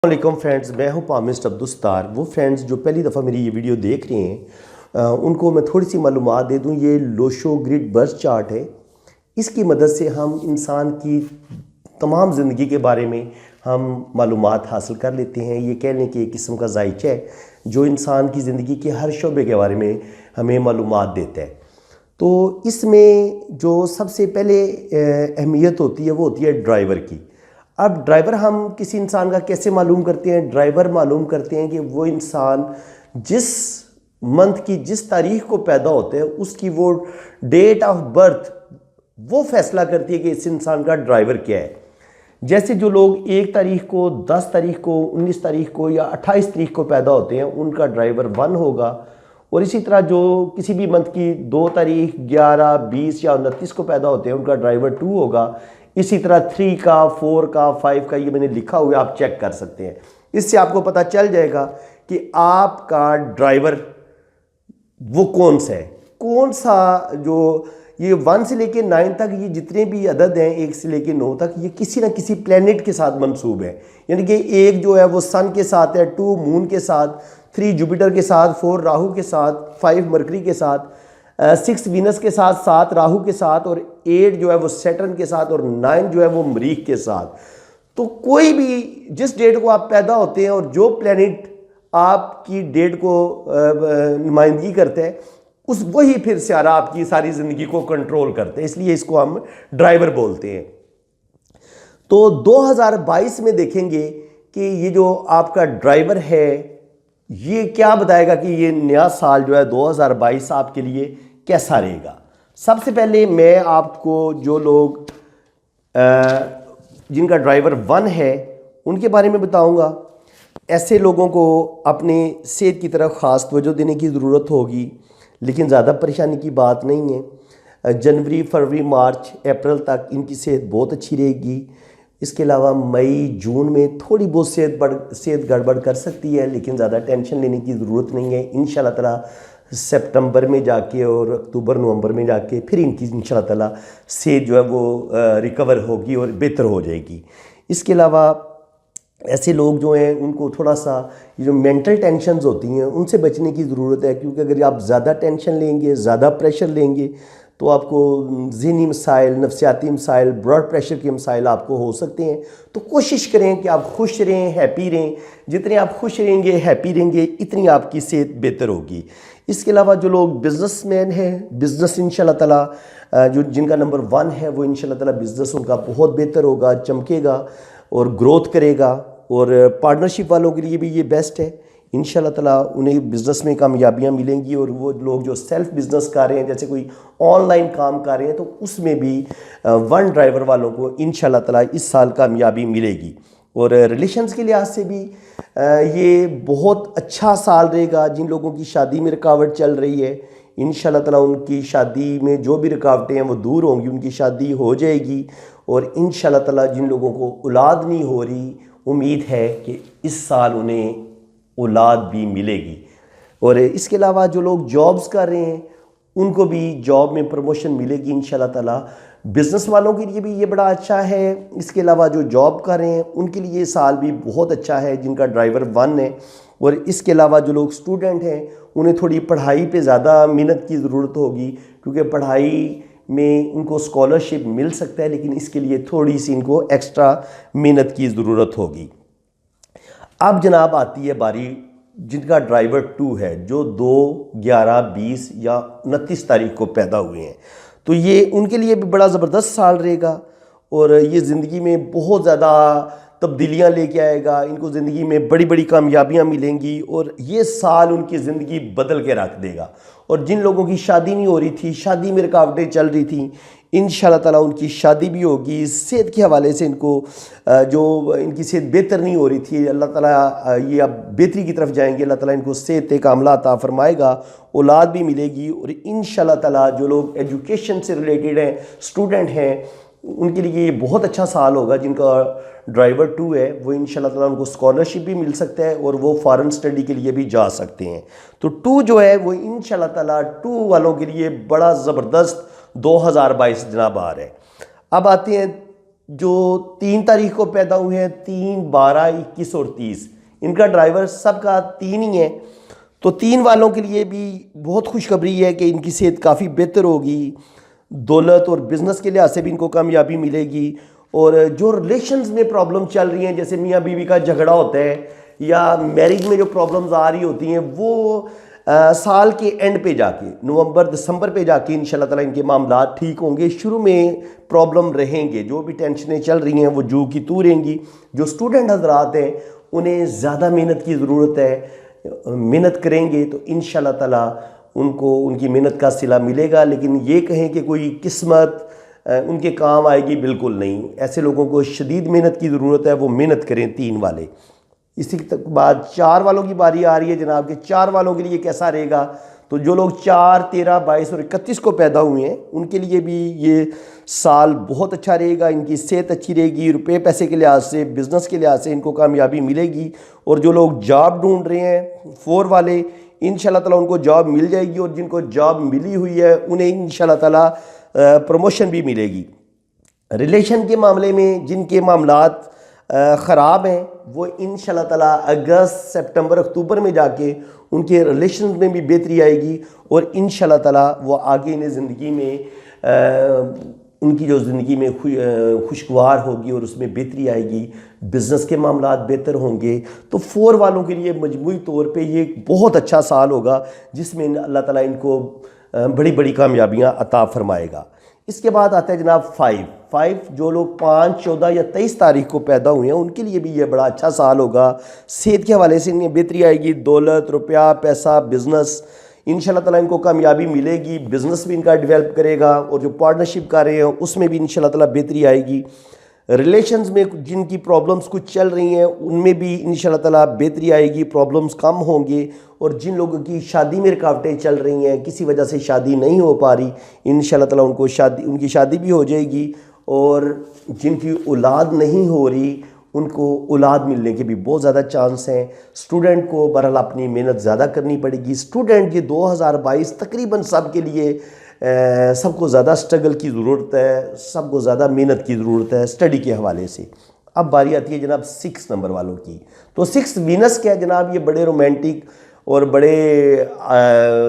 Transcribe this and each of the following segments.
वालेकुम फ्रेंड्स, मैं हूं पामिस्ट अब्दुस्तार। वो फ्रेंड्स जो पहली दफ़ा मेरी ये वीडियो देख रहे हैं उनको मैं थोड़ी सी मालूमात दे दूं। ये लोशो ग्रिड बर्थ चार्ट है। इसकी मदद से हम इंसान की तमाम ज़िंदगी के बारे में हम मालूमात हासिल कर लेते हैं। ये कह लें कि एक किस्म का जायचा है जो इंसान की ज़िंदगी के हर शोबे के बारे में हमें मालूमात देता है। तो इसमें जो सबसे पहले अहमियत होती है वो होती है ड्राइवर की। अब ड्राइवर हम किसी इंसान का कैसे मालूम करते हैं? ड्राइवर मालूम करते हैं कि वो इंसान जिस मंथ की जिस तारीख को पैदा होते हैं उसकी वो डेट ऑफ बर्थ वो फैसला करती है कि इस इंसान का ड्राइवर क्या है। जैसे जो लोग 1 तारीख को, 10 तारीख को, 19 तारीख को या 28 तारीख को पैदा होते हैं उनका ड्राइवर 1 होगा। और इसी तरह जो किसी भी मंथ की 2 तारीख, 11, 20 या 29 को पैदा होते हैं उनका ड्राइवर 2 होगा। इसी तरह 3 का, 4 का, 5 का ये मैंने लिखा हुआ है, आप चेक कर सकते हैं। इससे आपको पता चल जाएगा कि आपका ड्राइवर वो कौन सा है, कौन सा जो ये 1 से लेके 9 तक ये जितने भी अदद हैं 1 से लेके 9 तक ये किसी ना किसी प्लेनेट के साथ मंसूब है। यानी कि 1 जो है वो सन के साथ है, 2 मून के साथ, 3 जुपिटर के साथ, 4 राहु के साथ, 5 मरकरी के साथ, 6 वीनस के साथ, 7 राहु के साथ और 8 जो है वो सैटर्न के साथ और 9 जो है वो मरीख के साथ। तो कोई भी जिस डेट को आप पैदा होते हैं और जो प्लेनेट आपकी डेट को नुमाइंदगी करते हैं उस वही फिर सियारा आपकी सारी ज़िंदगी को कंट्रोल करते हैं, इसलिए इसको हम ड्राइवर बोलते हैं। तो 2022 में देखेंगे कि ये जो आपका ड्राइवर है ये क्या बताएगा कि ये नया साल जो है 2022 आपके लिए कैसा रहेगा। सबसे पहले मैं आपको जो लोग जिनका ड्राइवर 1 है उनके बारे में बताऊंगा। ऐसे लोगों को अपने सेहत की तरफ ख़ास तवज्जो देने की ज़रूरत होगी, लेकिन ज़्यादा परेशानी की बात नहीं है। जनवरी, फरवरी, मार्च, अप्रैल तक इनकी सेहत बहुत अच्छी रहेगी। इसके अलावा मई, जून में थोड़ी बहुत सेहत गड़बड़ कर सकती है, लेकिन ज़्यादा टेंशन लेने की ज़रूरत नहीं है। इंशाल्लाह ताला सितंबर में जाके और अक्टूबर, नवंबर में जाके फिर इनकी इंशाल्लाह ताला सेहत जो है वो रिकवर होगी और बेहतर हो जाएगी। इसके अलावा ऐसे लोग जो हैं उनको थोड़ा सा ये जो मेंटल टेंशन्स होती हैं उनसे बचने की ज़रूरत है, क्योंकि अगर आप ज़्यादा टेंशन लेंगे, ज़्यादा प्रेशर लेंगे तो आपको ज़हनी मसाइल, नफ्सियाती मसाइल, ब्लड प्रेशर के मसाइल आपको हो सकते हैं। तो कोशिश करें कि आप खुश रहें, हैप्पी रहें। जितने आप खुश रहेंगे, हैप्पी रहेंगे, इतनी आपकी सेहत बेहतर होगी। इसके अलावा जो लोग बिज़नेसमैन हैं, बिज़नेस इंशाल्लाह ताला जो जिनका नंबर 1 है वो इंशाल्लाह ताला बिज़नेस उनका बहुत बेहतर होगा, चमकेगा और ग्रोथ करेगा। और पार्टनरशिप वालों के लिए भी ये बेस्ट है। इंशाल्लाह ताला उन्हें बिज़नेस में कामयाबियाँ मिलेंगी। और वो लोग जो सेल्फ बिज़नेस कर रहे हैं, जैसे कोई ऑनलाइन काम कर रहे हैं, तो उसमें भी 1 ड्राइवर वालों को इंशाल्लाह ताला इस साल कामयाबी मिलेगी। और रिलेशंस के लिहाज से भी ये बहुत अच्छा साल रहेगा। जिन लोगों की शादी में रुकावट चल रही है इंशाल्लाह ताला उनकी शादी में जो भी रुकावटें हैं वो दूर होंगी, उनकी शादी हो जाएगी। और इंशाल्लाह ताला जिन लोगों को औलाद नहीं हो रही, उम्मीद है कि इस साल उन्हें औलाद भी मिलेगी। और इसके अलावा जो लोग जॉब्स कर रहे हैं उनको भी जॉब में प्रमोशन मिलेगी इंशाल्लाह ताला। बिज़नेस वालों के लिए भी ये बड़ा अच्छा है। इसके अलावा जो जॉब कर रहे हैं उनके लिए ये साल भी बहुत अच्छा है जिनका ड्राइवर 1 है। और इसके अलावा जो लोग स्टूडेंट हैं उन्हें थोड़ी पढ़ाई पे ज़्यादा मेहनत की ज़रूरत होगी, क्योंकि पढ़ाई में उनको स्कॉलरशिप मिल सकता है, लेकिन इसके लिए थोड़ी सी इनको एक्स्ट्रा मेहनत की ज़रूरत होगी। अब जनाब आती है बारी जिनका ड्राइवर 2 है, जो 2, 11, 20 या 29 तारीख को पैदा हुए हैं। तो ये उनके लिए भी बड़ा ज़बरदस्त साल रहेगा और ये ज़िंदगी में बहुत ज़्यादा तब्दीलियाँ लेके आएगा। इनको ज़िंदगी में बड़ी बड़ी कामयाबियाँ मिलेंगी और ये साल उनकी ज़िंदगी बदल के रख देगा। और जिन लोगों की शादी नहीं हो रही थी, शादी में रुकावटें चल रही थी, इंशाल्लाह ताला उनकी शादी भी होगी। सेहत के हवाले से इनको जो इनकी सेहत बेहतर नहीं हो रही थी, अल्लाह ताला ये अब बेहतरी की तरफ जाएंगे। अल्लाह ताला इनको सेहत कामला अता फरमाएगा, औलाद भी मिलेगी। और इंशाल्लाह ताला जो लोग एजुकेशन से रिलेटेड हैं, स्टूडेंट हैं, उनके लिए ये बहुत अच्छा साल होगा। जिनका ड्राइवर 2 है वो इंशाल्लाह ताला उनको स्कॉलरशिप भी मिल सकता है और वो फॉरेन स्टडी के लिए भी जा सकते हैं। तो 2 जो है वो इंशाल्लाह ताला 2 वालों के लिए बड़ा ज़बरदस्त 2022 जनाब आ रहा है। अब आते हैं जो 3 तारीख को पैदा हुए हैं, 3, 12, 21 और 30, इनका ड्राइवर सबका 3 ही है। तो 3 वालों के लिए भी बहुत खुशखबरी है कि इनकी सेहत काफ़ी बेहतर होगी, दौलत और बिज़नेस के लिहाज से भी इनको कामयाबी मिलेगी। और जो रिलेशंस में प्रॉब्लम चल रही हैं, जैसे मियाँ बीवी का झगड़ा होता है या मैरिज में जो प्रॉब्लम्स आ रही होती हैं, वो साल के एंड पे जाके, नवंबर दिसंबर पे जाके इंशाल्लाह ताला इनके मामला ठीक होंगे। शुरू में प्रॉब्लम रहेंगे, जो भी टेंशनें चल रही हैं वो जू की तू रहेंगी। जो स्टूडेंट हजरात हैं उन्हें ज़्यादा मेहनत की ज़रूरत है, मेहनत करेंगे तो इंशाल्लाह ताला उनको उनकी मेहनत का सिला मिलेगा। लेकिन ये कहें कि कोई किस्मत उनके काम आएगी, बिल्कुल नहीं। ऐसे लोगों को शदीद मेहनत की ज़रूरत है, वो मेहनत करें 3 वाले। इसी तक बाद 4 वालों की बारी आ रही है जनाब के 4 वालों के लिए कैसा रहेगा। तो जो लोग 4, 13, 22 और 31 को पैदा हुए हैं उनके लिए भी ये साल बहुत अच्छा रहेगा। इनकी सेहत अच्छी रहेगी, रुपए पैसे के लिहाज से, बिज़नेस के लिहाज से इनको कामयाबी मिलेगी। और जो लोग जॉब ढूंढ रहे हैं 4 वाले, इंशाल्लाह ताला उनको जॉब मिल जाएगी। और जिनको जॉब मिली हुई है उन्हें इंशाल्लाह ताला प्रमोशन भी मिलेगी। रिलेशन के मामले में जिनके मामलात ख़राब हैं वो इंशाल्लाह ताला अगस्त, सितंबर, अक्टूबर में जाके उनके रिलेशन में भी बेहतरी आएगी। और इंशाल्लाह ताला वो आगे इन्हें ज़िंदगी में उनकी जो ज़िंदगी में खुशगवार होगी और उसमें बेहतरी आएगी, बिज़नेस के मामलात बेहतर होंगे। तो 4 वालों के लिए मजमूई तौर पे ये एक बहुत अच्छा साल होगा जिसमें अल्लाह ताला इनको बड़ी बड़ी कामयाबियाँ अता फरमाएगा। इसके बाद आता है जनाब 5 जो लोग 5, 14 या 23 तारीख को पैदा हुए हैं उनके लिए भी ये बड़ा अच्छा साल होगा। सेहत के हवाले से इन्हें बेहतरी आएगी, दौलत, रुपया, पैसा, बिज़नेस, इंशाल्लाह ताला इनको कामयाबी मिलेगी। बिज़नेस भी इनका डेवलप करेगा और जो पार्टनरशिप कर रहे हैं उसमें भी इंशाल्लाह ताला बेहतरी आएगी। रिलेशंस में जिनकी प्रॉब्लम्स कुछ चल रही हैं उनमें भी इंशाल्लाह ताला बेहतरी आएगी, प्रॉब्लम्स कम होंगे। और जिन लोगों की शादी में रुकावटें चल रही हैं, किसी वजह से शादी नहीं हो पा रही, इंशाल्लाह ताला उनकी शादी भी हो जाएगी। और जिनकी औलाद नहीं हो रही उनको औलाद मिलने के भी बहुत ज़्यादा चांस हैं। स्टूडेंट को बहरहाल अपनी मेहनत ज़्यादा करनी पड़ेगी। स्टूडेंट ये 2022 तकरीबन सब के लिए सबको ज़्यादा स्ट्रगल की ज़रूरत है, सबको ज़्यादा मेहनत की ज़रूरत है स्टडी के हवाले से। अब बारी आती है जनाब 6 नंबर वालों की। तो 6 वीनस क्या है जनाब, ये बड़े रोमांटिक और बड़े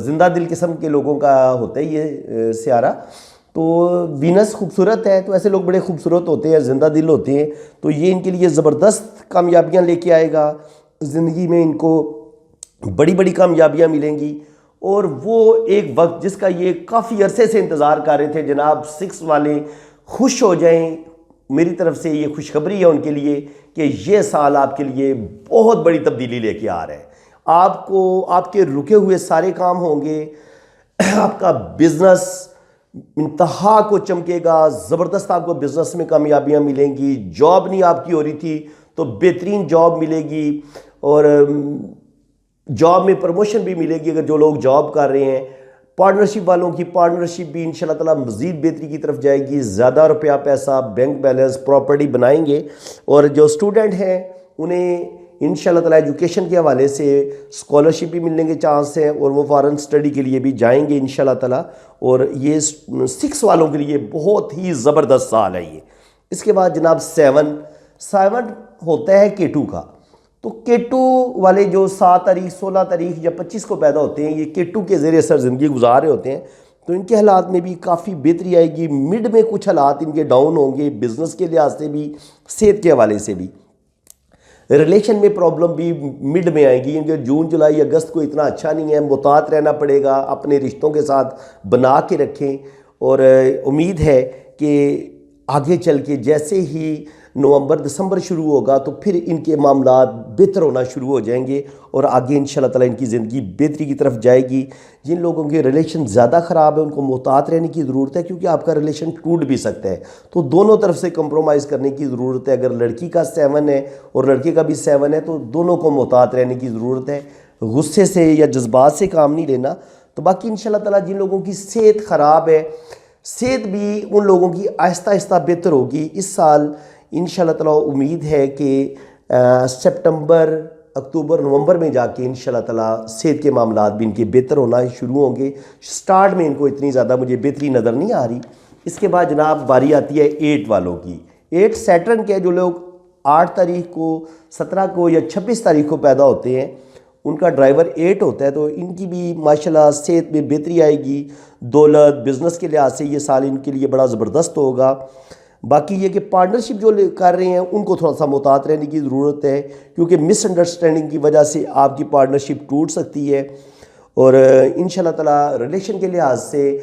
ज़िंदा दिल किस्म के लोगों का होता है ये सियारा। तो वीनस खूबसूरत है, तो ऐसे लोग बड़े खूबसूरत होते हैं, ज़िंदा दिल होते हैं। तो ये इनके लिए ज़बरदस्त कामयाबियाँ लेके आएगा। ज़िंदगी में इनको बड़ी बड़ी कामयाबियाँ मिलेंगी। और वो एक वक्त जिसका ये काफ़ी अरसे से इंतज़ार कर रहे थे जनाब, 6 वाले खुश हो जाएं। मेरी तरफ से ये खुशखबरी है उनके लिए कि ये साल आपके लिए बहुत बड़ी तब्दीली लेके आ रहा है। आपको आपके रुके हुए सारे काम होंगे, आपका बिज़नेस इंतहा को चमकेगा, ज़बरदस्त आपको बिज़नेस में कामयाबियाँ मिलेंगी। जॉब नहीं आपकी हो रही थी तो बेहतरीन जॉब मिलेगी और जॉब में प्रमोशन भी मिलेगी अगर जो लोग जॉब कर रहे हैं। पार्टनरशिप वालों की पार्टनरशिप भी इंशाल्लाह ताला मज़ीद बेहतरी की तरफ जाएगी। ज़्यादा रुपया पैसा, बैंक बैलेंस, प्रॉपर्टी बनाएंगे। और जो स्टूडेंट हैं उन्हें इंशाल्लाह ताला एजुकेशन के हवाले से स्कॉलरशिप भी मिलने के चांस हैं और वो फॉरेन स्टडी के लिए भी जाएंगे इंशाल्लाह ताला। और ये 6 वालों के लिए बहुत ही ज़बरदस्त साल है ये। इसके बाद जनाब 7 होता है केटू का। तो केटू वाले जो 7 तारीख, 16 तारीख या 25 को पैदा होते हैं, ये केटू के ज़रिए सर ज़िंदगी गुजार रहे होते हैं। तो इनके हालात में भी काफ़ी बेहतरी आएगी। मिड में कुछ हालात इनके डाउन होंगे, बिज़नेस के लिहाज से भी, सेहत के हवाले से भी। रिलेशन में प्रॉब्लम भी मिड में आएगी क्योंकि जून, जुलाई, अगस्त को इतना अच्छा नहीं है। मुतात रहना पड़ेगा, अपने रिश्तों के साथ बना के रखें। और उम्मीद है कि आगे चल के जैसे ही नवंबर, दिसंबर शुरू होगा तो फिर इनके मामलात बेहतर होना शुरू हो जाएंगे और आगे इंशाल्लाह ताला इनकी ज़िंदगी बेहतरी की तरफ जाएगी। जिन लोगों के रिलेशन ज़्यादा ख़राब है उनको मुहतात रहने की ज़रूरत है क्योंकि आपका रिलेशन टूट भी सकता है। तो दोनों तरफ से कंप्रोमाइज़ करने की ज़रूरत है। अगर लड़की का 7 है और लड़के का भी 7 है तो दोनों को मुहतात रहने की ज़रूरत है। गुस्से से या जज्बात से काम नहीं लेना। तो बाकी इंशाल्लाह ताला जिन लोगों की सेहत ख़राब है, सेहत भी उन लोगों की आहिस्ता आहिस्ता बेहतर होगी इस साल इंशाल्लाह ताला। उम्मीद है कि सितंबर, अक्टूबर, नवंबर में जाके इंशाल्लाह ताला सेहत के मामलात भी इनके बेहतर होना शुरू होंगे। स्टार्ट में इनको इतनी ज़्यादा मुझे बेहतरी नज़र नहीं आ रही। इसके बाद जनाब बारी आती है 8 वालों की। 8 सैटर्न के जो लोग 8 तारीख को, 17 को या 26 तारीख को पैदा होते हैं, उनका ड्राइवर 8 होता है, तो इनकी भी माशाल्लाह सेहत में बेहतरी आएगी। दौलत, बिज़नेस के लिहाज से ये साल इनके लिए बड़ा ज़बरदस्त होगा। बाकी ये कि पार्टनरशिप जो कर रहे हैं उनको थोड़ा सा मुहतात रहने की ज़रूरत है, क्योंकि मिसअंडरस्टैंडिंग की वजह से आपकी पार्टनरशिप टूट सकती है। और इंशाल्लाह ताला रिलेशन के लिहाज से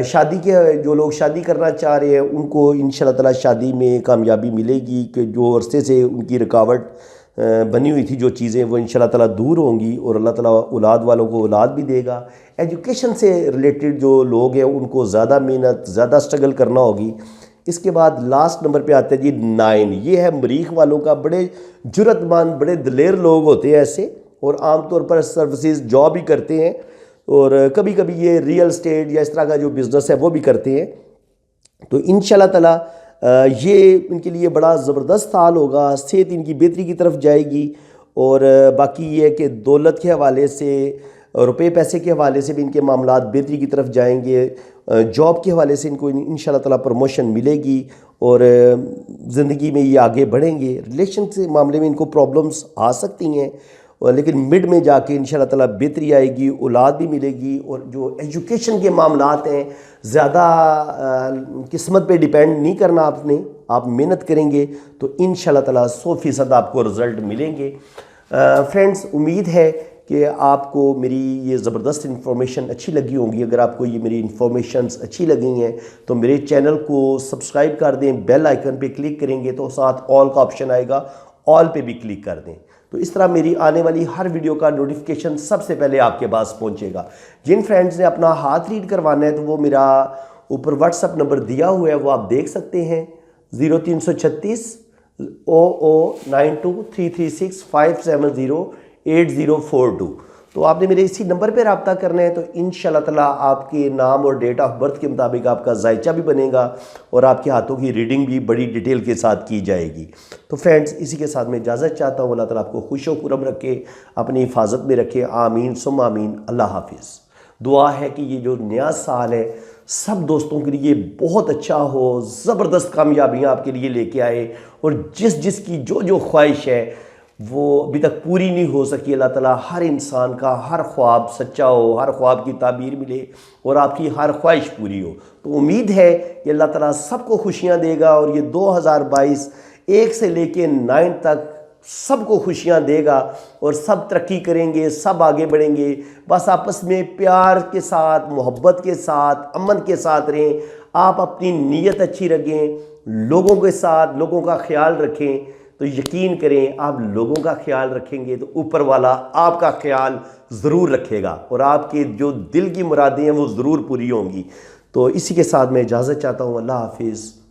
शादी के जो लोग शादी करना चाह रहे हैं उनको इंशाल्लाह ताला शादी में कामयाबी मिलेगी, कि जो अरसे से उनकी रुकावट बनी हुई थी जो चीज़ें, वो इंशाल्लाह ताला दूर होंगी और अल्लाह ताला औलाद वालों को औलाद भी देगा। एजुकेशन से रिलेटेड जो लोग हैं उनको ज़्यादा मेहनत, ज़्यादा स्ट्रगल करना होगी। इसके बाद लास्ट नंबर पे आते हैं जी 9। ये है मरीख वालों का। बड़े जुर्रतमंद, बड़े दलेर लोग होते हैं ऐसे, और आमतौर पर सर्विसेज जॉब भी करते हैं, और कभी कभी ये रियल स्टेट या इस तरह का जो बिज़नेस है वो भी करते हैं। तो इंशाल्लाह ताला ये इनके लिए बड़ा ज़बरदस्त साल होगा। सेहत इनकी बेहतरी की तरफ जाएगी। और बाकी ये है कि दौलत के हवाले से, रुपए पैसे के हवाले से भी इनके मामलात बेहतरी की तरफ जाएंगे। जॉब के हवाले से इनको इंशाल्लाह ताला प्रमोशन मिलेगी और ज़िंदगी में ये आगे बढ़ेंगे। रिलेशन के मामले में इनको प्रॉब्लम्स आ सकती हैं, और लेकिन मिड में जाके इंशाल्लाह ताला बेहतरी आएगी, औलाद भी मिलेगी। और जो एजुकेशन के मामलात हैं, ज़्यादा किस्मत पे डिपेंड नहीं करना आपने, आप मेहनत करेंगे तो इंशाल्लाह ताला 100% आपको रिज़ल्ट मिलेंगे। फ्रेंड्स, उम्मीद है कि आपको मेरी ये ज़बरदस्त इन्फॉर्मेशन अच्छी लगी होंगी। अगर आपको ये मेरी इन्फॉर्मेशंस अच्छी लगी हैं तो मेरे चैनल को सब्सक्राइब कर दें, बेल आइकन पे क्लिक करेंगे तो साथ ऑल का ऑप्शन आएगा, ऑल पे भी क्लिक कर दें। तो इस तरह मेरी आने वाली हर वीडियो का नोटिफिकेशन सबसे पहले आपके पास पहुंचेगा। जिन फ्रेंड्स ने अपना हाथ रीड करवाना है तो वो मेरा ऊपर व्हाट्सअप नंबर दिया हुआ है, वो आप देख सकते हैं 0336 009336570842। तो आपने मेरे इसी नंबर पर रब्ता करना है। तो इंशाल्लाह ताला आपके नाम और डेट ऑफ बर्थ के मुताबिक आपका जायचा भी बनेगा और आपके हाथों की रीडिंग भी बड़ी डिटेल के साथ की जाएगी। तो फ्रेंड्स, इसी के साथ मैं इजाज़त चाहता हूँ। अल्लाह ताला आपको खुश व खुरम रखे, अपनी हिफाजत में रखे। आमीन सुम आमीन। अल्लाह हाफिज़। दुआ है कि ये जो नया साल है सब दोस्तों के लिए बहुत अच्छा हो, ज़बरदस्त कामयाबियाँ आपके लिए लेके आए, और जिस जिसकी जो जो ख्वाहिश है वो अभी तक पूरी नहीं हो सकी, अल्लाह ताला हर इंसान का हर ख्वाब सच्चा हो, हर ख्वाब की ताबीर मिले और आपकी हर ख्वाहिश पूरी हो। तो उम्मीद है कि अल्लाह ताला सबको खुशियाँ देगा और ये 2022 1 से लेके 9 तक सबको खुशियाँ देगा और सब तरक्की करेंगे, सब आगे बढ़ेंगे। बस आपस में प्यार के साथ, मोहब्बत के साथ, अमन के साथ रहें। आप अपनी नीयत अच्छी रखें, लोगों के साथ लोगों का ख्याल रखें। तो यकीन करें, आप लोगों का ख्याल रखेंगे तो ऊपर वाला आपका ख्याल ज़रूर रखेगा और आपके जो दिल की मुरादें हैं वो ज़रूर पूरी होंगी। तो इसी के साथ मैं इजाज़त चाहता हूँ। अल्लाह हाफिज़।